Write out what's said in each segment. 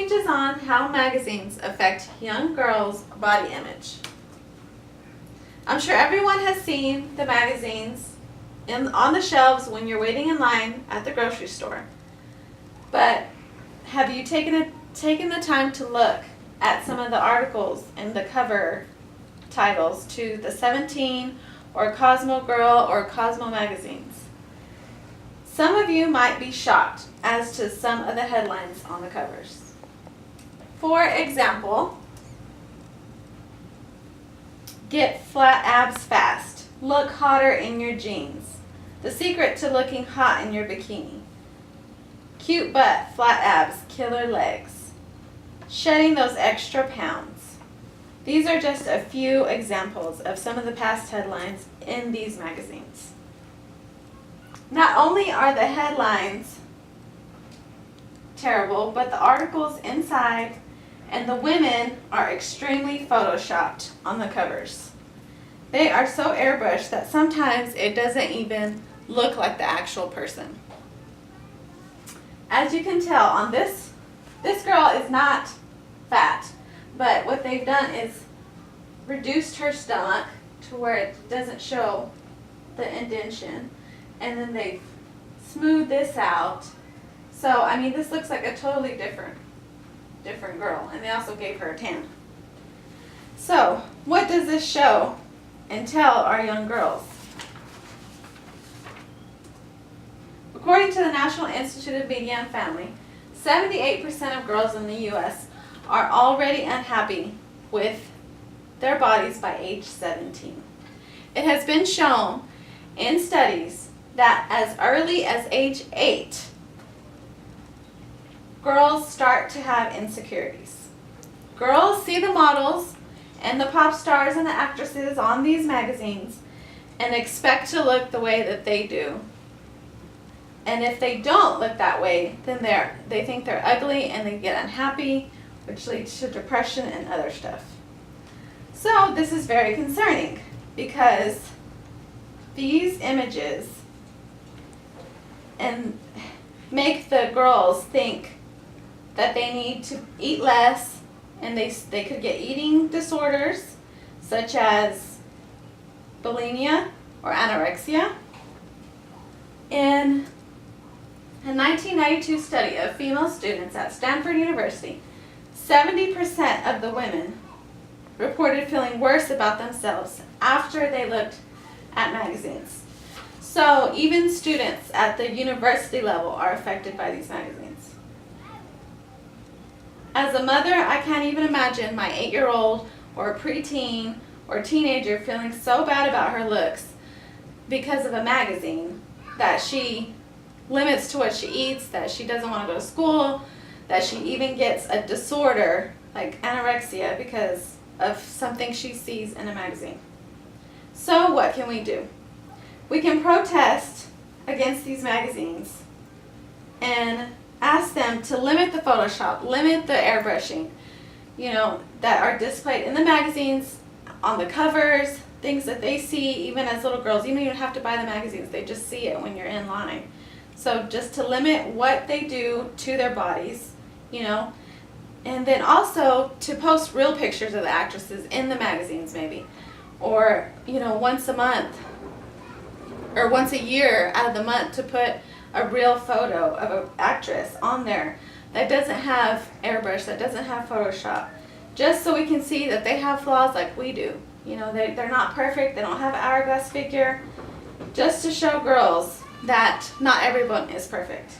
pages on how magazines affect young girls' body image. I'm sure everyone has seen the magazines on the shelves when you're waiting in line at the grocery store. But have you taken the time to look at some of the articles and the cover titles to the 17 or Cosmo Girl or Cosmo magazines? Some of you might be shocked as to some of the headlines on the covers. For example, get flat abs fast, look hotter in your jeans, the secret to looking hot in your bikini, cute butt, flat abs, killer legs, shedding those extra pounds. These are just a few examples of some of the past headlines in these magazines. Not only are the headlines terrible, but the articles inside and the women are extremely photoshopped on the covers. They are so airbrushed that sometimes it doesn't even look like the actual person. As you can tell on this girl is not fat, but what they've done is reduced her stomach to where it doesn't show the indentation, and then they've smoothed this out. So, I mean, this looks like a totally different girl, and they also gave her a tan. So, what does this show and tell our young girls? According to the National Institute of Media and Family, 78% of girls in the U.S. are already unhappy with their bodies by age 17. It has been shown in studies that as early as age 8, girls start to have insecurities. Girls see the models and the pop stars and the actresses on these magazines and expect to look the way that they do. And if they don't look that way, then they think they're ugly and they get unhappy, which leads to depression and other stuff. So this is very concerning because these images make the girls think that they need to eat less, and they could get eating disorders such as bulimia or anorexia. In a 1992 study of female students at Stanford University, 70% of the women reported feeling worse about themselves after they looked at magazines. So even students at the university level are affected by these magazines. As a mother, I can't even imagine my 8-year-old or a preteen or teenager feeling so bad about her looks because of a magazine that she limits to what she eats, that she doesn't want to go to school, that she even gets a disorder like anorexia because of something she sees in a magazine. So what can we do? We can protest against these magazines and ask them to limit the Photoshop, limit the airbrushing, that are displayed in the magazines, on the covers, things that they see even as little girls. You don't even have to buy the magazines, they just see it when you're in line. So just to limit what they do to their bodies, and then also to post real pictures of the actresses in the magazines maybe, or once a month or once a year out of the month to put a real photo of an actress on there that doesn't have airbrush, that doesn't have Photoshop, just so we can see that they have flaws like we do. They're not perfect, they don't have an hourglass figure, just to show girls that not everyone is perfect.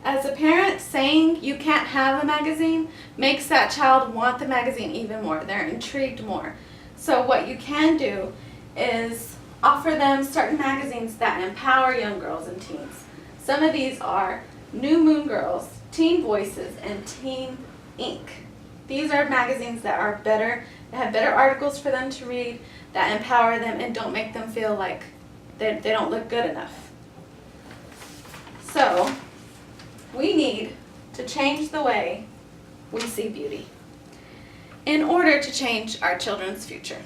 As a parent, saying you can't have a magazine makes that child want the magazine even more. They're intrigued more. So what you can do is offer them certain magazines that empower young girls and teens. Some of these are New Moon Girls, Teen Voices, and Teen Ink. These are magazines that are better, that have better articles for them to read, that empower them and don't make them feel like they don't look good enough. So we need to change the way we see beauty in order to change our children's future.